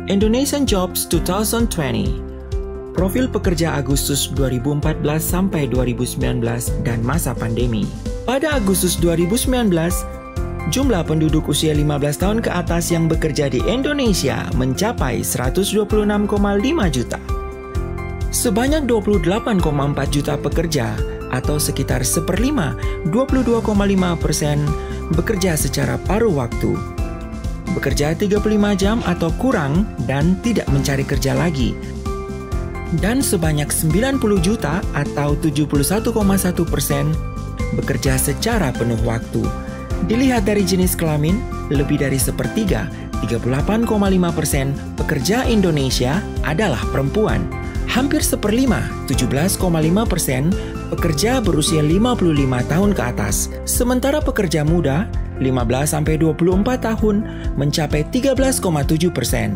Indonesian Jobs 2020. Profil pekerja Agustus 2014 sampai 2019 dan masa pandemi. Pada Agustus 2019, jumlah penduduk usia 15 tahun ke atas yang bekerja di Indonesia mencapai 126,5 juta. Sebanyak 28,4 juta pekerja atau sekitar 1/5, 22,5% bekerja secara paruh waktu. Bekerja 35 jam atau kurang dan tidak mencari kerja lagi. Dan sebanyak 90 juta atau 71,1% bekerja secara penuh waktu. Dilihat dari jenis kelamin, lebih dari sepertiga, 38,5% pekerja Indonesia adalah perempuan. Hampir 1/5, 17,5% pekerja berusia 55 tahun ke atas. Sementara pekerja muda, 15-24 tahun, mencapai 13,7%.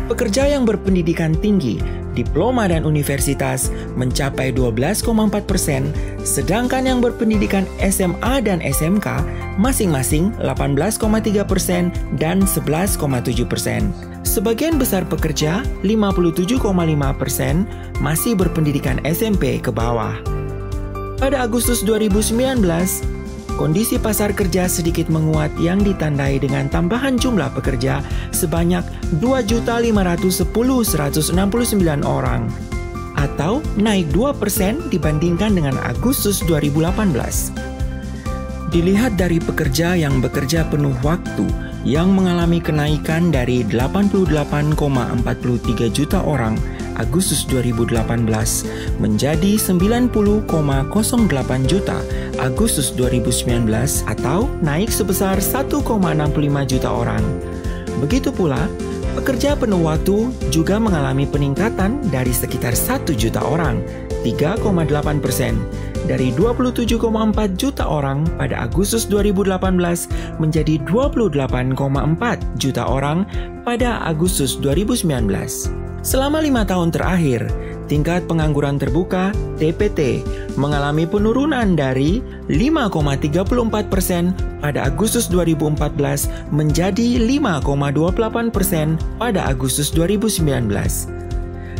Pekerja yang berpendidikan tinggi, diploma dan universitas mencapai 12,4%, sedangkan yang berpendidikan SMA dan SMK masing-masing 18,3% dan 11,7%. Sebagian besar pekerja, 57,5%, masih berpendidikan SMP ke bawah. Pada Agustus 2019, kondisi pasar kerja sedikit menguat yang ditandai dengan tambahan jumlah pekerja sebanyak 2.510.169 orang atau naik 2% dibandingkan dengan Agustus 2018. Dilihat dari pekerja yang bekerja penuh waktu yang mengalami kenaikan dari 88,43 juta orang Agustus 2018 menjadi 90,08 juta Agustus 2019 atau naik sebesar 1,65 juta orang. Begitu pula, pekerja penuh waktu juga mengalami peningkatan dari sekitar 1 juta orang, 3,8%, dari 27,4 juta orang pada Agustus 2018 menjadi 28,4 juta orang pada Agustus 2019. Selama 5 tahun terakhir, tingkat pengangguran terbuka (TPT) mengalami penurunan dari 5,34% pada Agustus 2014 menjadi 5,28% pada Agustus 2019.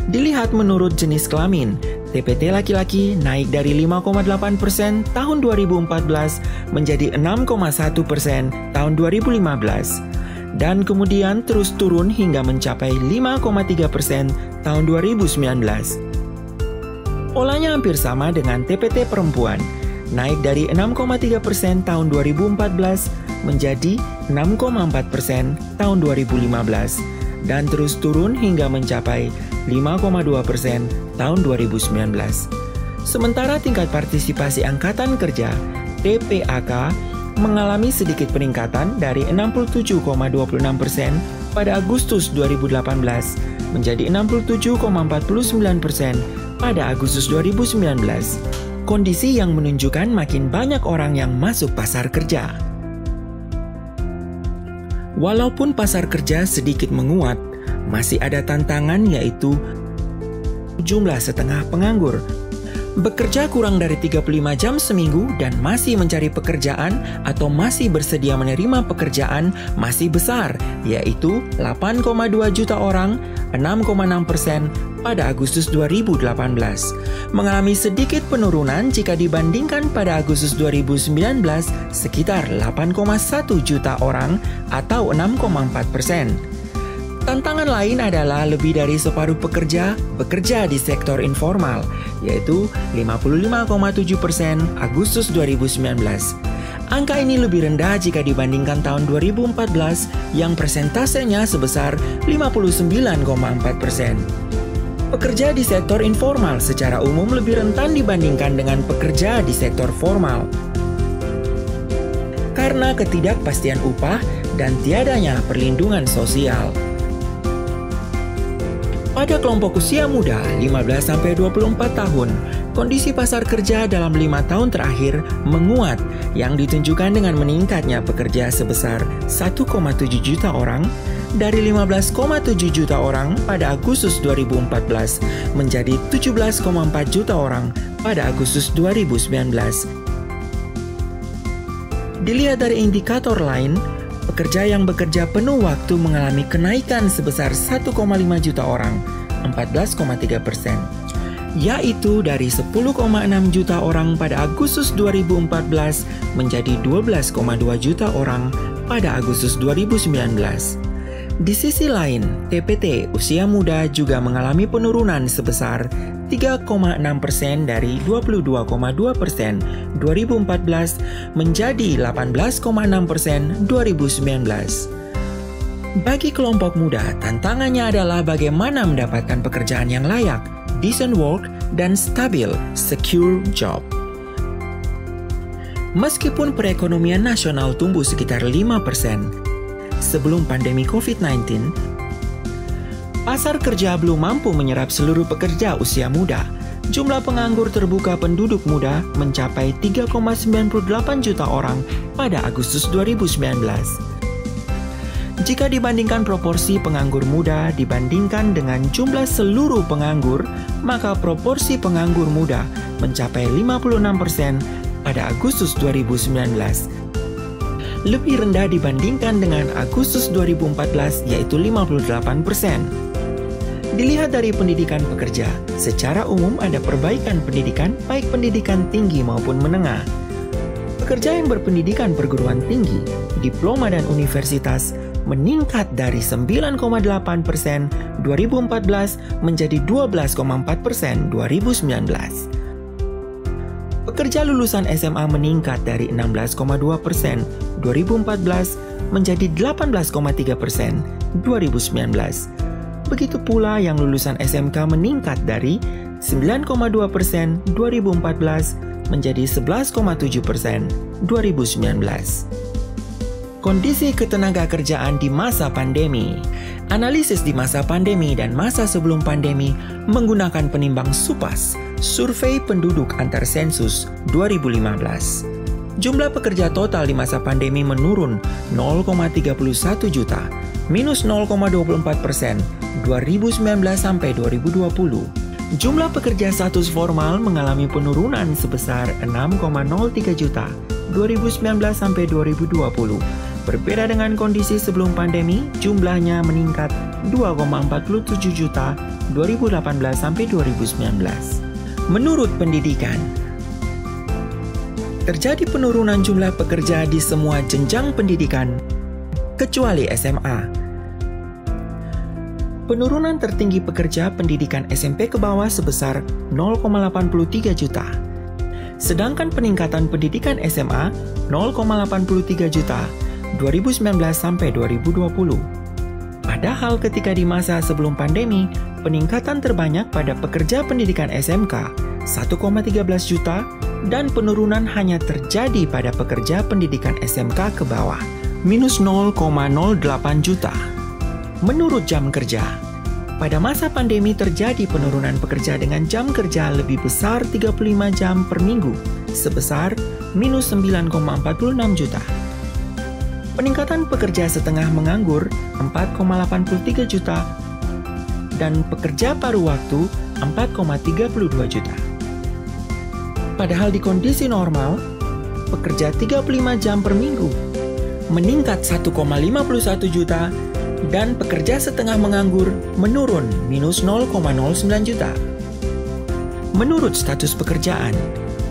Dilihat menurut jenis kelamin, TPT laki-laki naik dari 5,8% tahun 2014 menjadi 6,1% tahun 2015. Dan kemudian terus turun hingga mencapai 5,3% tahun 2019. Polanya hampir sama dengan TPT perempuan, naik dari 6,3% tahun 2014 menjadi 6,4% tahun 2015, dan terus turun hingga mencapai 5,2% tahun 2019. Sementara tingkat partisipasi Angkatan Kerja (TPAK) mengalami sedikit peningkatan dari 67,26% pada Agustus 2018 menjadi 67,49% pada Agustus 2019. Kondisi yang menunjukkan makin banyak orang yang masuk pasar kerja. Walaupun pasar kerja sedikit menguat, masih ada tantangan, yaitu jumlah setengah penganggur. Bekerja kurang dari 35 jam seminggu dan masih mencari pekerjaan atau masih bersedia menerima pekerjaan masih besar, yaitu 8,2 juta orang, 6,6% pada Agustus 2018. Mengalami sedikit penurunan jika dibandingkan pada Agustus 2019 sekitar 8,1 juta orang atau 6,4%. Tantangan lain adalah lebih dari separuh pekerja bekerja di sektor informal, yaitu 55,7% Agustus 2019. Angka ini lebih rendah jika dibandingkan tahun 2014 yang persentasenya sebesar 59,4%. Pekerja di sektor informal secara umum lebih rentan dibandingkan dengan pekerja di sektor formal karena ketidakpastian upah dan tiadanya perlindungan sosial. Pada kelompok usia muda 15-24 tahun, kondisi pasar kerja dalam 5 tahun terakhir menguat yang ditunjukkan dengan meningkatnya pekerja sebesar 1,7 juta orang dari 15,7 juta orang pada Agustus 2014 menjadi 17,4 juta orang pada Agustus 2019. Dilihat dari indikator lain, pekerja yang bekerja penuh waktu mengalami kenaikan sebesar 1,5 juta orang, 14,3%, yaitu dari 10,6 juta orang pada Agustus 2014 menjadi 12,2 juta orang pada Agustus 2019. Di sisi lain, TPT usia muda juga mengalami penurunan sebesar 3,6% dari 22,2% 2014 menjadi 18,6% 2019. Bagi kelompok muda, tantangannya adalah bagaimana mendapatkan pekerjaan yang layak, decent work, dan stabil, secure job. Meskipun perekonomian nasional tumbuh sekitar 5% sebelum pandemi COVID-19, pasar kerja belum mampu menyerap seluruh pekerja usia muda. Jumlah penganggur terbuka penduduk muda mencapai 3,98 juta orang pada Agustus 2019. Jika dibandingkan proporsi penganggur muda dibandingkan dengan jumlah seluruh penganggur, maka proporsi penganggur muda mencapai 56% pada Agustus 2019. Lebih rendah dibandingkan dengan Agustus 2014 yaitu 58%. Dilihat dari pendidikan pekerja, secara umum ada perbaikan pendidikan baik pendidikan tinggi maupun menengah. Pekerja yang berpendidikan perguruan tinggi, diploma dan universitas meningkat dari 9,8% 2014 menjadi 12,4% 2019. Pekerja lulusan SMA meningkat dari 16,2% 2014 menjadi 18,3% 2019. Begitu pula yang lulusan SMK meningkat dari 9,2% 2014 menjadi 11,7% 2019. Kondisi ketenaga kerjaan di masa pandemi. Analisis di masa pandemi dan masa sebelum pandemi menggunakan penimbang SUPAS, Survei Penduduk Antar Sensus 2015. Jumlah pekerja total di masa pandemi menurun 0,31 juta, minus 0,24% 2019 sampai 2020. Jumlah pekerja status formal mengalami penurunan sebesar 6,03 juta 2019 sampai 2020. Berbeda dengan kondisi sebelum pandemi, jumlahnya meningkat 2,47 juta 2018 sampai 2019. Menurut pendidikan, terjadi penurunan jumlah pekerja di semua jenjang pendidikan, kecuali SMA. Penurunan tertinggi pekerja pendidikan SMP ke bawah sebesar 0,83 juta. Sedangkan peningkatan pendidikan SMA 0,83 juta 2019 sampai 2020. Padahal ketika di masa sebelum pandemi, peningkatan terbanyak pada pekerja pendidikan SMK 1,13 juta dan penurunan hanya terjadi pada pekerja pendidikan SMK ke bawah minus 0,08 juta. Menurut jam kerja, pada masa pandemi terjadi penurunan pekerja dengan jam kerja lebih besar 35 jam per minggu sebesar minus 9,46 juta. Peningkatan pekerja setengah menganggur 4,83 juta dan pekerja paruh waktu 4,32 juta. Padahal di kondisi normal, pekerja 35 jam per minggu meningkat 1,51 juta dan pekerja setengah menganggur menurun minus 0,09 juta. Menurut status pekerjaan,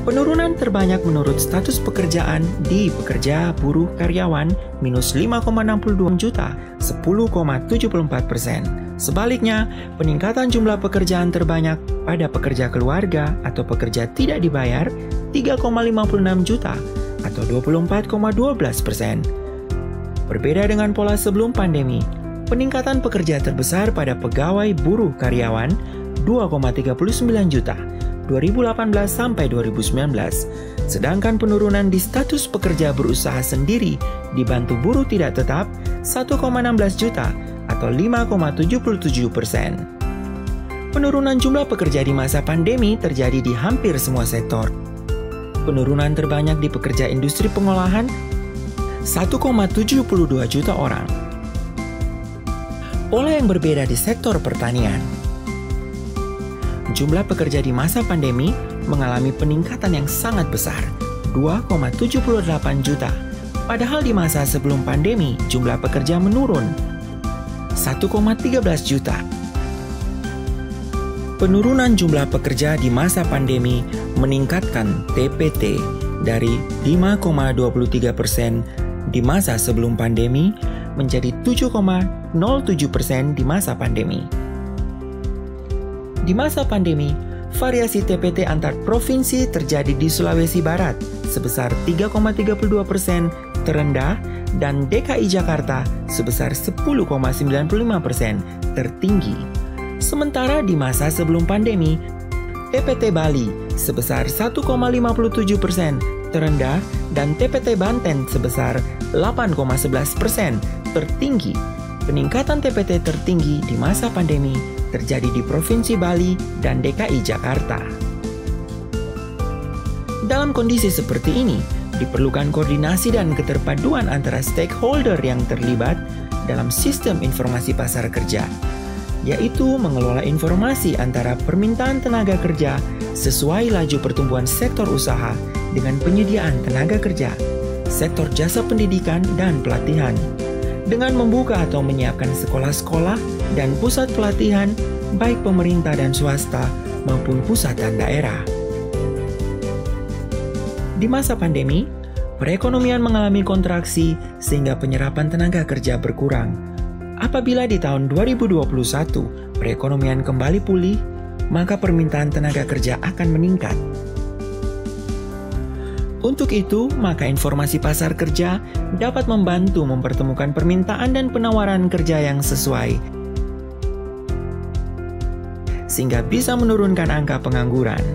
penurunan terbanyak menurut status pekerjaan di pekerja buruh karyawan minus 5,62 juta, 10,74%. Sebaliknya, peningkatan jumlah pekerjaan terbanyak pada pekerja keluarga atau pekerja tidak dibayar 3,56 juta atau 24,12%. Berbeda dengan pola sebelum pandemi, peningkatan pekerja terbesar pada pegawai buruh karyawan 2,39 juta 2018 sampai 2019, sedangkan penurunan di status pekerja berusaha sendiri dibantu buruh tidak tetap 1,16 juta atau 5,77%. Penurunan jumlah pekerja di masa pandemi terjadi di hampir semua sektor. Penurunan terbanyak di pekerja industri pengolahan 1,72 juta orang. Pola yang berbeda di sektor pertanian. Jumlah pekerja di masa pandemi mengalami peningkatan yang sangat besar, 2,78 juta Padahal di masa sebelum pandemi, jumlah pekerja menurun 1,13 juta. Penurunan jumlah pekerja di masa pandemi meningkatkan TPT dari 5,23% di masa sebelum pandemi menjadi 7,07% di masa pandemi. Di masa pandemi, variasi TPT antar provinsi terjadi di Sulawesi Barat sebesar 3,32% terendah dan DKI Jakarta sebesar 10,95% tertinggi. Sementara di masa sebelum pandemi, TPT Bali sebesar 1,57% terendah dan TPT Banten sebesar 8,11% tertinggi. Peningkatan TPT tertinggi di masa pandemi terjadi di Provinsi Bali dan DKI Jakarta. Dalam kondisi seperti ini, diperlukan koordinasi dan keterpaduan antara stakeholder yang terlibat dalam sistem informasi pasar kerja, yaitu mengelola informasi antara permintaan tenaga kerja sesuai laju pertumbuhan sektor usaha dengan penyediaan tenaga kerja, sektor jasa pendidikan dan pelatihan, dengan membuka atau menyiapkan sekolah-sekolah dan pusat pelatihan baik pemerintah dan swasta maupun pusat dan daerah. Di masa pandemi, perekonomian mengalami kontraksi sehingga penyerapan tenaga kerja berkurang. Apabila di tahun 2021 perekonomian kembali pulih, maka permintaan tenaga kerja akan meningkat. Untuk itu, maka informasi pasar kerja dapat membantu mempertemukan permintaan dan penawaran kerja yang sesuai, sehingga bisa menurunkan angka pengangguran.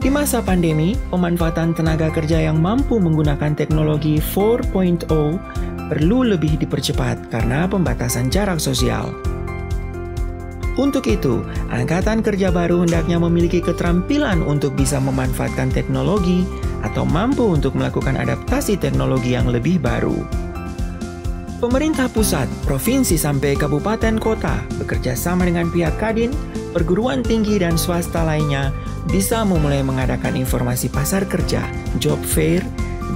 Di masa pandemi, pemanfaatan tenaga kerja yang mampu menggunakan teknologi 4.0 perlu lebih dipercepat karena pembatasan jarak sosial. Untuk itu, angkatan kerja baru hendaknya memiliki keterampilan untuk bisa memanfaatkan teknologi atau mampu untuk melakukan adaptasi teknologi yang lebih baru. Pemerintah pusat, provinsi sampai kabupaten kota bekerja sama dengan pihak Kadin, perguruan tinggi dan swasta lainnya bisa memulai mengadakan informasi pasar kerja, job fair,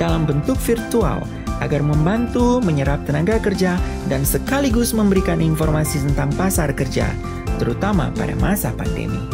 dalam bentuk virtual agar membantu menyerap tenaga kerja dan sekaligus memberikan informasi tentang pasar kerja, terutama pada masa pandemi.